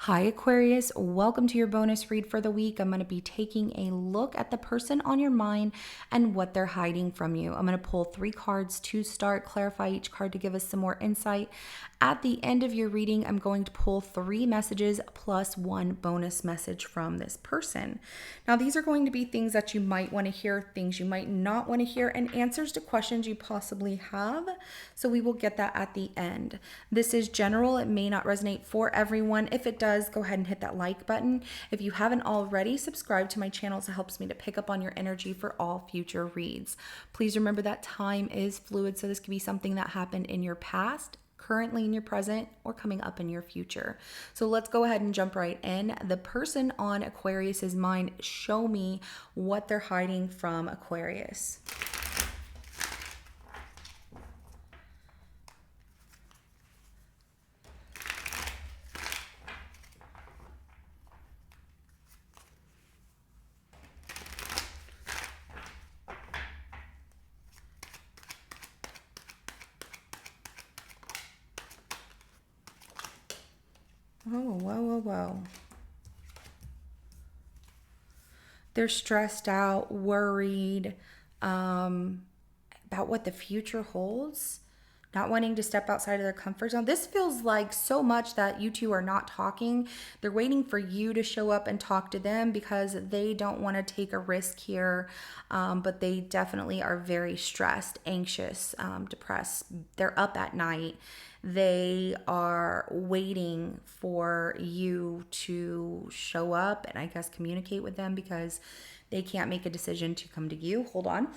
Hi, Aquarius. Welcome to your bonus read for the week. I'm going to be taking a look at the person on your mind and what they're hiding from you. I'm going to pull 3 cards to start, clarify each card to give us some more insight. At the end of your reading, I'm going to pull 3 messages plus 1 bonus message from this person. Now, these are going to be things that you might want to hear, things you might not want to hear, and answers to questions you possibly have. So we will get that at the end. This is general. It may not resonate for everyone. If it does, go ahead and hit that like button. If you haven't already, subscribe to my channel. So it helps me to pick up on your energy for all future reads. Please remember that time is fluid. So this could be something that happened in your past, currently in your present, or coming up in your future. So let's go ahead and jump right in. The person on Aquarius's mind, show me what they're hiding from Aquarius. Oh, whoa, whoa, whoa. They're stressed out, worried about what the future holds, not wanting to step outside of their comfort zone. This feels like so much that you two are not talking. They're waiting for you to show up and talk to them because they don't want to take a risk here, but they definitely are very stressed, anxious, depressed. They're up at night. They are waiting for you to show up and I guess communicate with them because they can't make a decision to come to you. Hold on.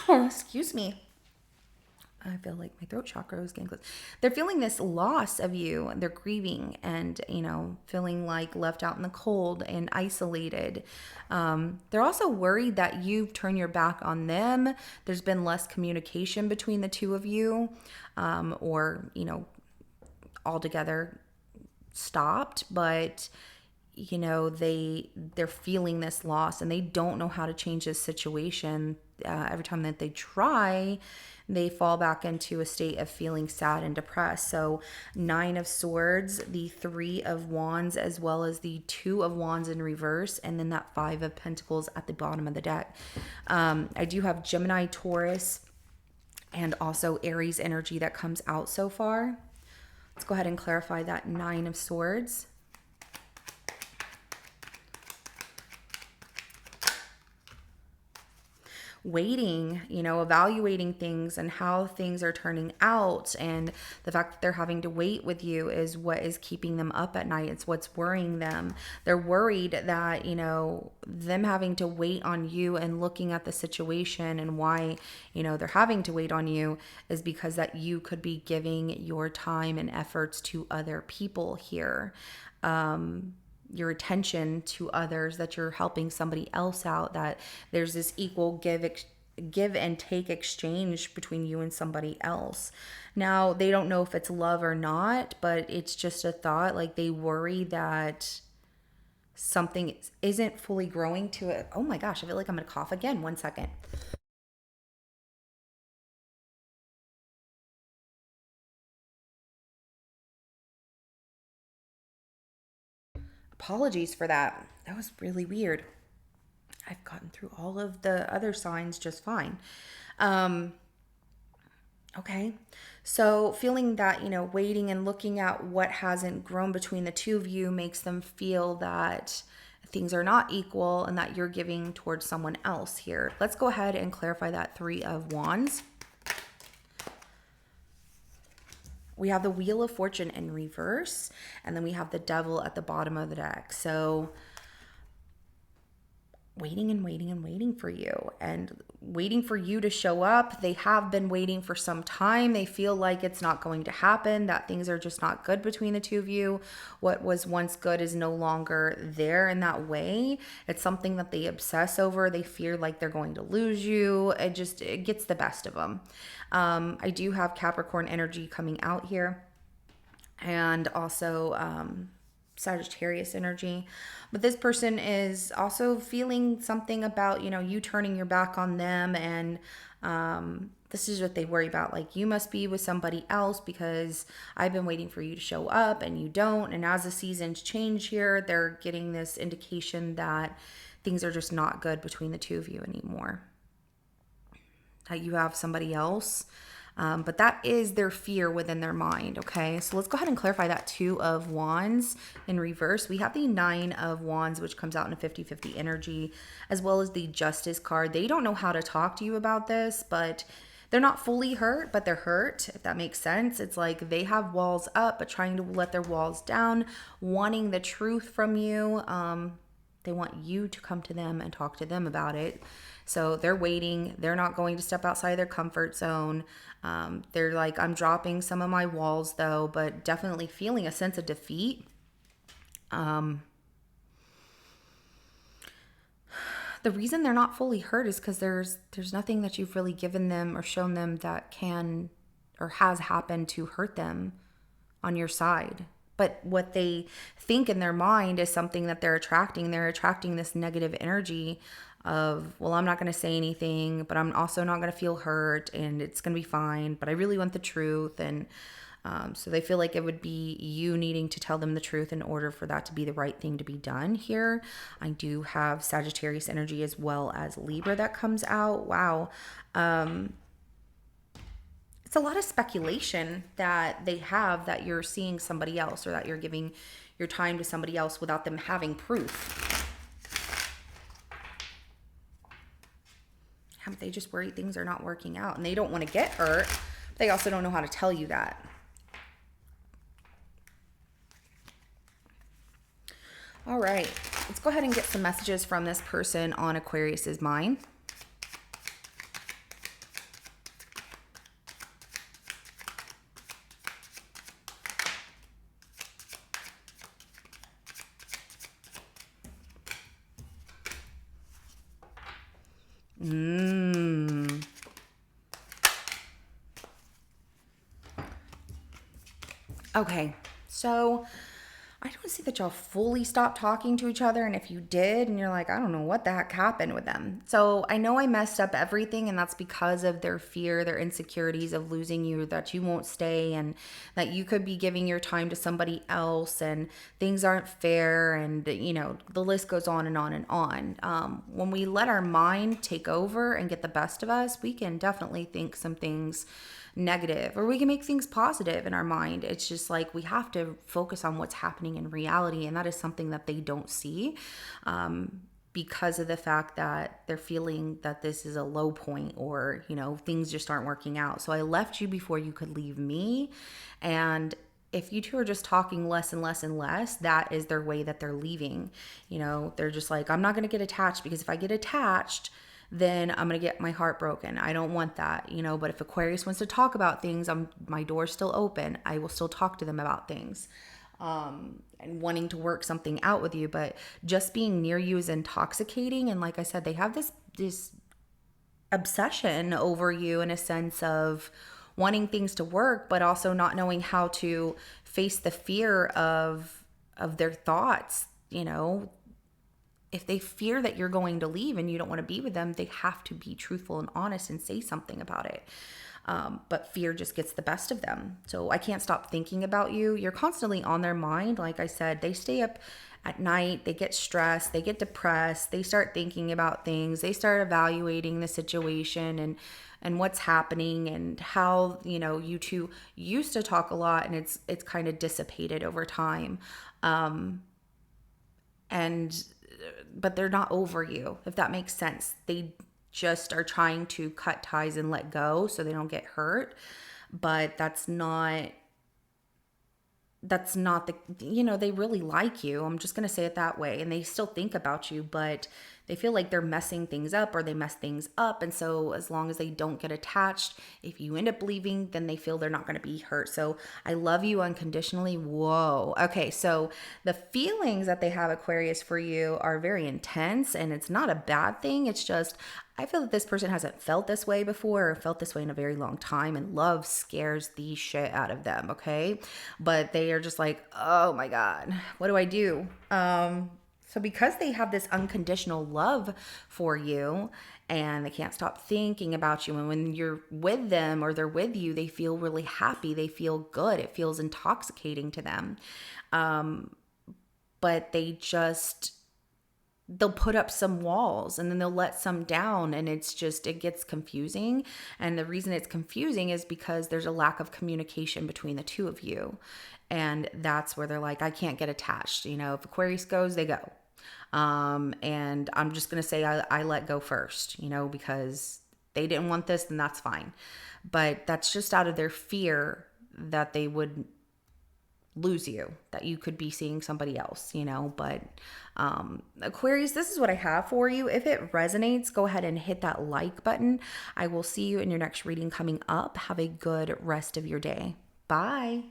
Oh, excuse me. I feel like my throat chakra is getting close. They're feeling this loss of you. They're grieving and, feeling like left out in the cold and isolated. They're also worried that you've turned your back on them. There's been less communication between the two of you, or, altogether stopped. But they're feeling this loss and they don't know how to change this situation. Every time that they try, they fall back into a state of feeling sad and depressed. So 9 of Swords, the 3 of Wands, as well as the 2 of Wands in reverse, and then that 5 of Pentacles at the bottom of the deck. I do have Gemini, Taurus, and also Aries energy that comes out so far. Let's go ahead and clarify that 9 of Swords. Waiting, evaluating things and how things are turning out. And the fact that they're having to wait with you is what is keeping them up at night. It's what's worrying them. They're worried that, them having to wait on you and looking at the situation and why, they're having to wait on you is because that you could be giving your time and efforts to other people here. Your attention to others, that you're helping somebody else out, that there's this equal give and take exchange between you and somebody else. Now, they don't know if it's love or not, but it's just a thought. Like, they worry that something isn't fully growing to it. Oh my gosh, I feel like I'm gonna cough again. 1 second. Apologies for that. That was really weird. I've gotten through all of the other signs just fine. Okay. So feeling that, waiting and looking at what hasn't grown between the two of you makes them feel that things are not equal and that you're giving towards someone else here. Let's go ahead and clarify that 3 of Wands. We have the Wheel of Fortune in reverse, and then we have the Devil at the bottom of the deck. So waiting and waiting and waiting for you and waiting for you to show up. They have been waiting for some time. They feel like it's not going to happen, that things are just not good between the two of you. What was once good is no longer there in that way. It's something that they obsess over. They fear like they're going to lose you. It gets the best of them. I do have Capricorn energy coming out here, and also Sagittarius energy. But this person is also feeling something about, you turning your back on them and This is what they worry about. Like, you must be with somebody else because I've been waiting for you to show up and you don't. And as the seasons change here, they're getting this indication that things are just not good between the two of you anymore. That you have somebody else. But that is their fear within their mind, okay? So let's go ahead and clarify that 2 of Wands in reverse. We have the 9 of Wands, which comes out in a 50-50 energy, as well as the Justice card. They don't know how to talk to you about this, but they're not fully hurt, but they're hurt, if that makes sense. It's like they have walls up, but trying to let their walls down, wanting the truth from you. They want you to come to them and talk to them about it. So they're waiting. They're not going to step outside their comfort zone. They're like, I'm dropping some of my walls though, but definitely feeling a sense of defeat. The reason they're not fully hurt is because there's nothing that you've really given them or shown them that can or has happened to hurt them on your side. But what they think in their mind is something that they're attracting. They're attracting this negative energy of, well, I'm not going to say anything, but I'm also not going to feel hurt and it's going to be fine. But I really want the truth. And so they feel like it would be you needing to tell them the truth in order for that to be the right thing to be done here. I do have Sagittarius energy as well as Libra that comes out. Wow. It's a lot of speculation that they have that you're seeing somebody else or that you're giving your time to somebody else without them having proof. They just worry things are not working out and they don't want to get hurt. But they also don't know how to tell you that. All right, let's go ahead and get some messages from this person on Aquarius's mind. Okay, so I don't see that y'all fully stopped talking to each other. And if you did, and you're like, I don't know what the heck happened with them. So I know I messed up everything, and that's because of their fear, their insecurities of losing you, that you won't stay, and that you could be giving your time to somebody else, and things aren't fair, and you know, the list goes on and on and on. When we let our mind take over and get the best of us, we can definitely think some things negative, or we can make things positive in our mind. It's just like we have to focus on what's happening in reality, and that is something that they don't see because of the fact that they're feeling that this is a low point, or you know, things just aren't working out. So I left you before you could leave me, and if you two are just talking less and less and less, that is their way that they're leaving. You know, they're just like, I'm not going to get attached, because if I get attached, then I'm going to get my heart broken. I don't want that, you know, but if Aquarius wants to talk about things, my door's still open. I will still talk to them about things, and wanting to work something out with you. But just being near you is intoxicating. And like I said, they have this obsession over you in a sense of wanting things to work, but also not knowing how to face the fear of their thoughts, you know. If they fear that you're going to leave and you don't want to be with them, they have to be truthful and honest and say something about it. But fear just gets the best of them. So I can't stop thinking about you. You're constantly on their mind. Like I said, they stay up at night, they get stressed, they get depressed, they start thinking about things, they start evaluating the situation and what's happening, and how, you know, you two used to talk a lot, and it's kind of dissipated over time. But they're not over you, if that makes sense. They just are trying to cut ties and let go so they don't get hurt. But that's not the, you know, they really like you. I'm just going to say it that way. And they still think about you, but they feel like they're messing things up, or they mess things up. And so as long as they don't get attached, if you end up leaving, then they feel they're not going to be hurt. So I love you unconditionally. Whoa. Okay. So the feelings that they have, Aquarius, for you are very intense, and it's not a bad thing. It's just, I feel that this person hasn't felt this way before, or felt this way in a very long time, and love scares the shit out of them. Okay. But they are just like, oh my God, what do I do? So, because they have this unconditional love for you and they can't stop thinking about you, and when you're with them or they're with you, they feel really happy, they feel good, it feels intoxicating to them. But they'll put up some walls and then they'll let some down, and it gets confusing. And the reason it's confusing is because there's a lack of communication between the two of you. And that's where they're like, I can't get attached. If Aquarius goes, they go. And I'm just going to say I let go first, because they didn't want this, then that's fine. But that's just out of their fear that they would lose you, that you could be seeing somebody else, but Aquarius, this is what I have for you. If it resonates, go ahead and hit that like button. I will see you in your next reading coming up. Have a good rest of your day. Bye.